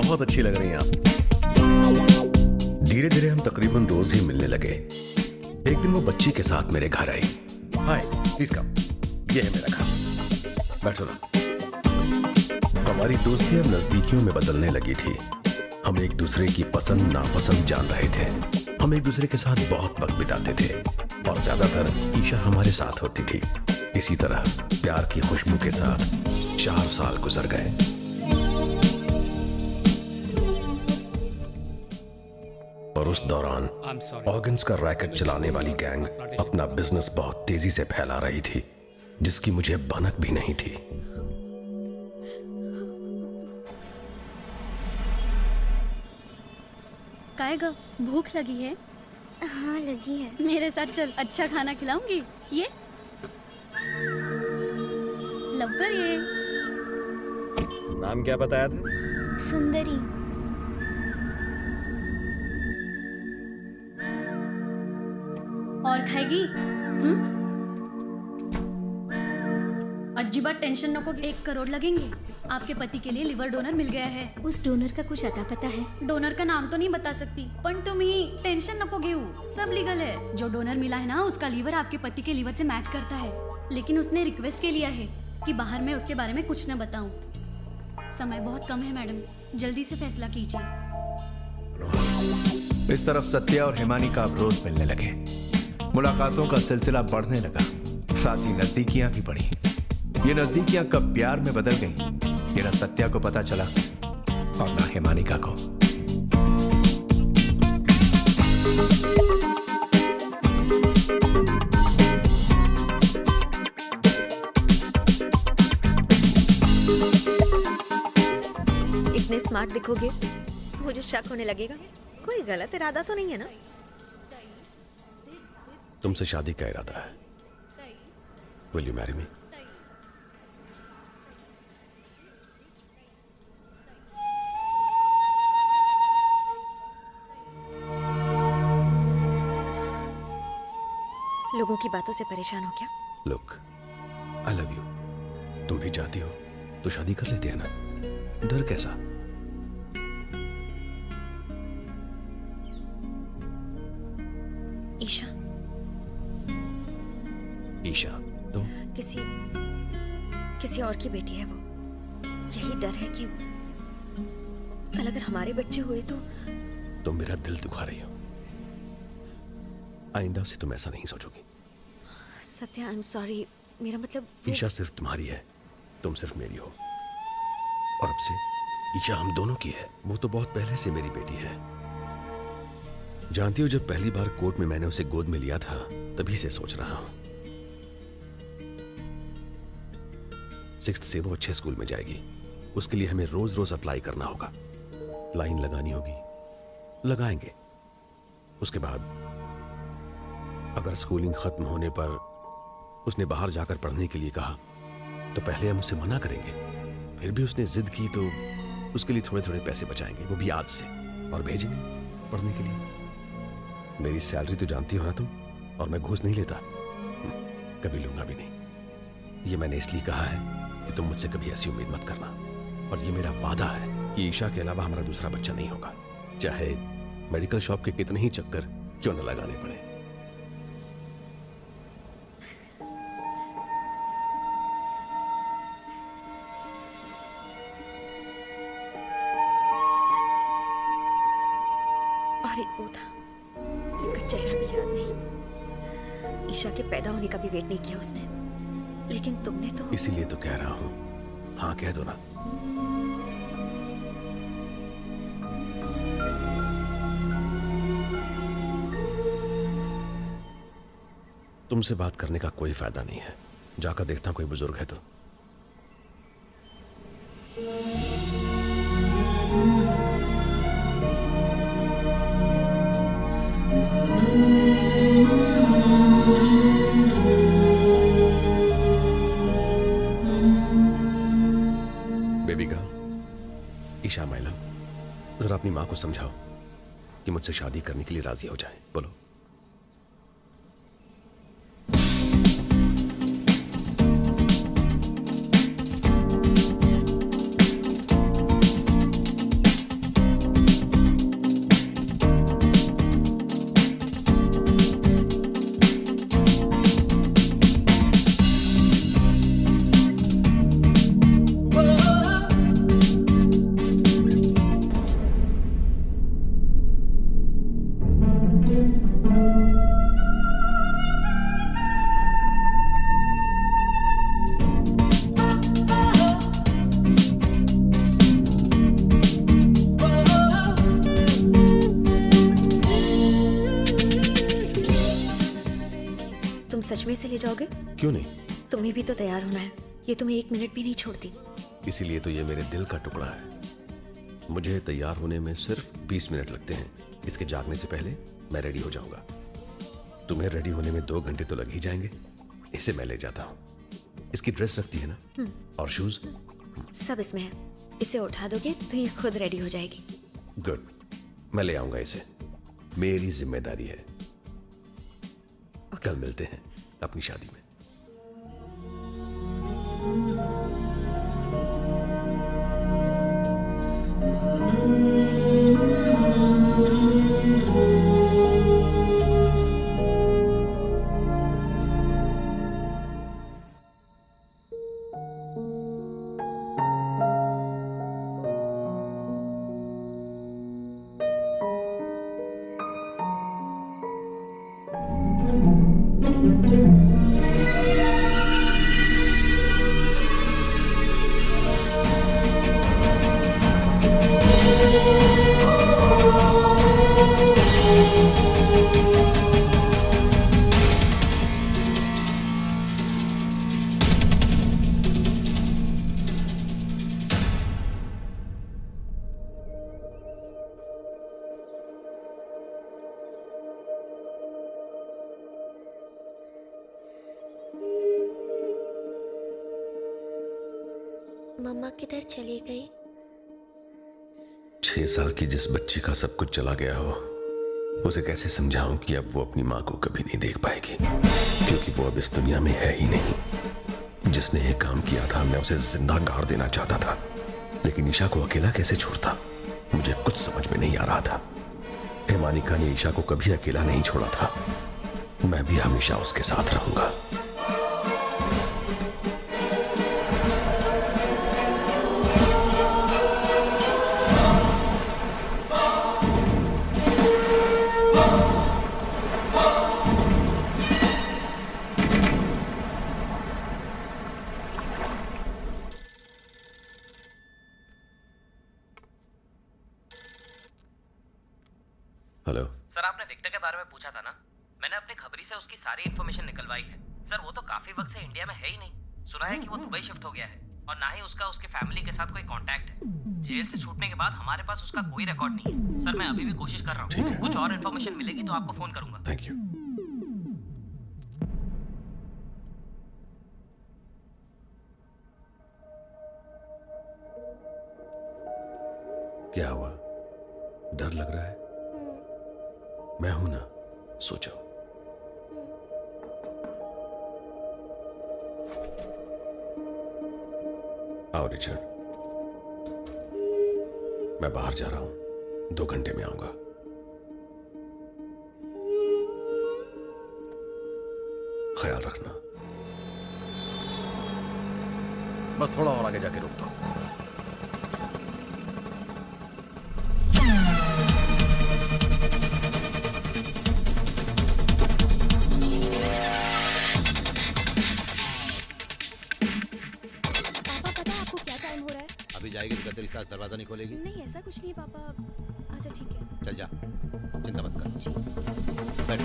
बहुत अच्छी लग रही हैं आप। धीरे धीरे हम तकरीबन रोज ही मिलने लगे। एक दिन वो बच्ची के साथ मेरे घर आई। हाय, प्लीज कम। ये है मेरा घर, बैठो ना। हमारी दोस्ती अब नजदीकियों में बदलने लगी थी। हम एक दूसरे की पसंद नापसंद जान रहे थे। हम एक दूसरे के साथ बहुत वक्त बिताते थे और ज्यादातर ईशा हमारे साथ होती थी। इसी तरह प्यार की खुशबू के साथ 4 साल गुजर गए। और उस दौरान ऑर्गन्स का रैकेट चलाने वाली गैंग अपना बिजनेस बहुत तेजी से फैला रही थी, जिसकी मुझे भनक भी नहीं थी। काएगा, भूख लगी है? हाँ लगी है। मेरे साथ चल, अच्छा खाना खिलाऊंगी। ये लव्वर। ये नाम क्या बताया था? सुंदरी। और खाएगी? अजीबा टेंशन नको। 1 करोड़ लगेंगे। आपके पति के लिए लिवर डोनर मिल गया है। उस डोनर का कुछ अता पता है? डोनर का नाम तो नहीं बता सकती, पण तुम्ही टेंशन नको घेऊ, सब लीगल है। जो डोनर मिला है ना, उसका लीवर आपके पति के लीवर से मैच करता है। लेकिन उसने रिक्वेस्ट के लिया है कि बाहर में उसके बारे में कुछ न बताऊं। समय बहुत कम है मैडम, जल्दी से फैसला कीजिए। इस तरफ सत्या और हिमानी का अब रोज मिलने लगे। मुलाकातों का सिलसिला बढ़ने लगा, साथ ही नजदीकियां भी बढ़ी। ये नजदीकियां कब प्यार में बदल गई, ये ना सत्या को पता चला और ना हिमानिका को। इतने स्मार्ट दिखोगे, मुझे शक होने लगेगा। कोई गलत इरादा तो नहीं है ना? तुमसे शादी का इरादा है। Will you marry me? लोगों की बातों से परेशान हो क्या? Look, I love you. तुम भी चाहती हो तो शादी कर लेते हैं ना। डर कैसा? ईशा। ईशा तो किसी और की बेटी है वो। यही डर है कि कल अगर हमारे बच्चे हुए तो। तुम मेरा दिल दुखा रही हो। आइंदा से तुम ऐसा नहीं सोचोगी। Satya, I am sorry. मेरा मतलब ईशा सिर्फ तुम्हारी है, तुम सिर्फ मेरी हो। और अब से ईशा हम दोनों की है। वो तो बहुत पहले से मेरी बेटी है। जानती हो, जब पहली बार कोर्ट में मैंने उसे गोद में लिया था, तभी से सोच रहा हूं। 6th से वो अच्छे स्कूल में जाएगी। उसके लिए हमें रोज रोज अप्लाई करना होगा, लाइन लगानी होगी। लगाएंगे। उसके बाद अगर स्कूलिंग खत्म होने पर उसने बाहर जाकर पढ़ने के लिए कहा तो पहले हम उसे मना करेंगे। फिर भी उसने जिद की तो उसके लिए थोड़े थोड़े पैसे बचाएंगे, वो भी आज से, और भेजेंगे पढ़ने के लिए। मेरी सैलरी तो जानती हो ना तुम, और मैं घूस नहीं लेता, कभी लूंगा भी नहीं। ये मैंने इसलिए कहा है कि तुम मुझसे कभी ऐसी उम्मीद मत करना। और ये मेरा वादा है कि ईशा के अलावा हमारा दूसरा बच्चा नहीं होगा, चाहे मेडिकल शॉप के कितने ही चक्कर क्यों न लगाने पड़े। और एक वो था जिसका चेहरा भी याद नहीं। ईशा के पैदा होने का भी वेट नहीं किया उसने। लेकिन तुमने तो। इसीलिए तो कह रहा हूं, हाँ कह दो ना। तुमसे बात करने का कोई फायदा नहीं है। जाकर देखता हूं कोई बुजुर्ग है तो। Baby girl, Isha my love, जरा अपनी मां को समझाओ कि मुझसे शादी करने के लिए राजी हो जाए। बोलो। में से ले जाओगे? क्यों नहीं? तुम्हें भी तो तैयार होना है, ये तुम्हें 1 मिनट भी नहीं छोड़ती। इसीलिए तो ये मेरे दिल का टुकड़ा है। मुझे तैयार होने में सिर्फ 20 मिनट लगते हैं। इसके जागने से पहले मैं रेडी हो जाऊंगा। तुम्हें रेडी होने में 2 घंटे तो लग ही जाएंगे। इसे मैं ले जाता हूँ। इसकी ड्रेस रखती है ना, और शूज सब इसमें है। इसे उठा दोगे तो ये खुद रेडी हो जाएगी। गुड, मैं ले आऊंगा इसे। मेरी जिम्मेदारी है। कल मिलते हैं अपनी शादी में। मम्मा किधर चली गई? 6 साल की जिस बच्ची का सब कुछ चला गया हो, उसे कैसे समझाऊं कि अब वो अपनी माँ को कभी नहीं देख पाएगी, क्योंकि वो अब इस दुनिया में है ही नहीं। जिसने ये काम किया था मैं उसे जिंदा गाड़ देना चाहता था, लेकिन ईशा को अकेला कैसे छोड़ता, मुझे कुछ समझ में नहीं आ रहा था। हिमानिका ने ईशा को कभी अकेला नहीं छोड़ा था। मैं भी हमेशा उसके साथ रहूंगा। हेलो सर, आपने विक्टर के बारे में पूछा था ना? मैंने अपनी खबरी से उसकी सारी इन्फॉर्मेशन निकलवाई है। सर, वो तो काफी वक्त से इंडिया में है ही नहीं। सुना है कि वो दुबई शिफ्ट हो गया है, और ना ही उसका उसके फैमिली के साथ कोई कांटेक्ट है। जेल से छूटने के बाद हमारे पास उसका कोई रिकॉर्ड नहीं है। सर, मैं अभी भी कोशिश कर रहा हूँ। कुछ और इन्फॉर्मेशन मिलेगी तो आपको फोन करूंगा। Thank you. क्या हुआ? डर लग रहा है? मैं हूं ना, सोचो। आओ रिचर्ड, मैं बाहर जा रहा हूं, 2 घंटे में आऊंगा। ख्याल रखना। बस थोड़ा और आगे जाके रुक दो। अभी जाएगी तो तेरी सास दरवाजा नहीं खोलेगी। नहीं, ऐसा कुछ नहीं पापा। अच्छा ठीक है, चल जा, चिंता मत कर। जी। बैठ।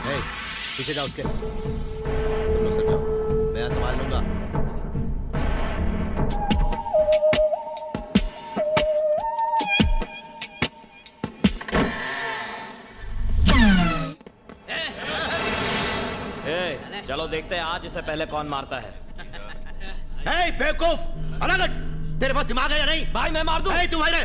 ए, पीछे जाओ उसके। तुम लोग सब जाओ, मैं यहाँ संभाल लूंगा। चलो देखते हैं आज इसे पहले कौन मारता है। बेवकूफ, अलग हट। तेरे पास दिमाग है या नहीं? भाई मैं मार दूं। तुम्हारे,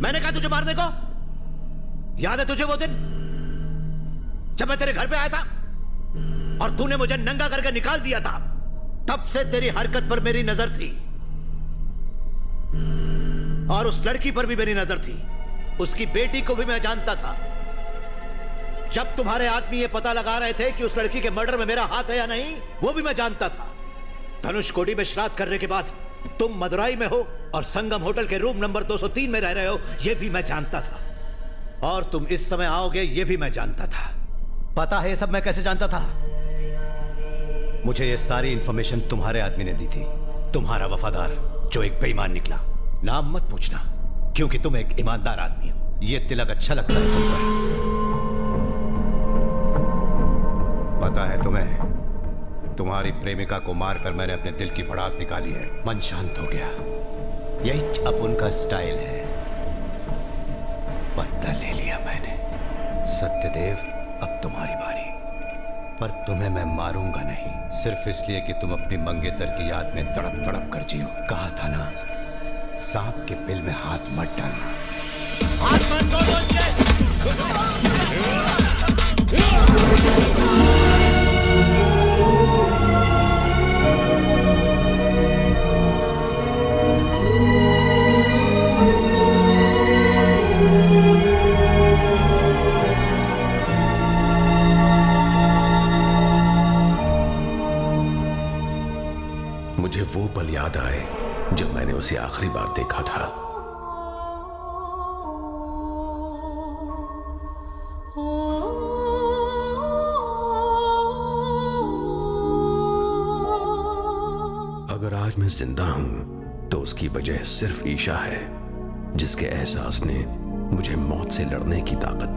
मैंने कहा तुझे मारने को। याद है तुझे वो दिन जब मैं तेरे घर पे आया था और तूने मुझे नंगा करके निकाल दिया था? तब से तेरी हरकत पर मेरी नजर थी, और उस लड़की पर भी मेरी नजर थी। उसकी बेटी को भी मैं जानता था। जब तुम्हारे आदमी ये पता लगा रहे थे कि उस लड़की के मर्डर में मेरा हाथ है या नहीं, वो भी मैं जानता था। धनुषकोडी में श्राद्ध करने के बाद तुम मदुराई में हो और संगम होटल के रूम नंबर 203 में रह रहे हो, यह भी मैं जानता था। और तुम इस समय आओगे, यह भी मैं जानता था। पता है ये सब मैं कैसे जानता था? मुझे ये सारी इंफॉर्मेशन तुम्हारे आदमी ने दी थी, तुम्हारा वफादार, जो एक बेईमान निकला। नाम मत पूछना, क्योंकि तुम एक ईमानदार आदमी हो। ये तिलक अच्छा लगता है तुम पर। पता है तुम्हें, तुम्हारी प्रेमिका को मारकर मैंने अपने दिल की भड़ास निकाली है। मन शांत हो गया। यही अब उनका स्टाइल है। बदला ले लिया मैंने। सत्यदेव, अब तुम्हारी बारी। पर तुम्हें मैं मारूंगा नहीं, सिर्फ इसलिए कि तुम अपनी मंगेतर की याद में तड़प तड़प कर जियो। कहा था ना, सांप के बिल में हाथ मत डालना। हाथ मत दो मुझे वो पल याद आए जब मैंने उसे आखिरी बार देखा था। अगर आज मैं जिंदा हूं तो उसकी वजह सिर्फ ईशा है, जिसके एहसास ने मुझे मौत से लड़ने की ताकत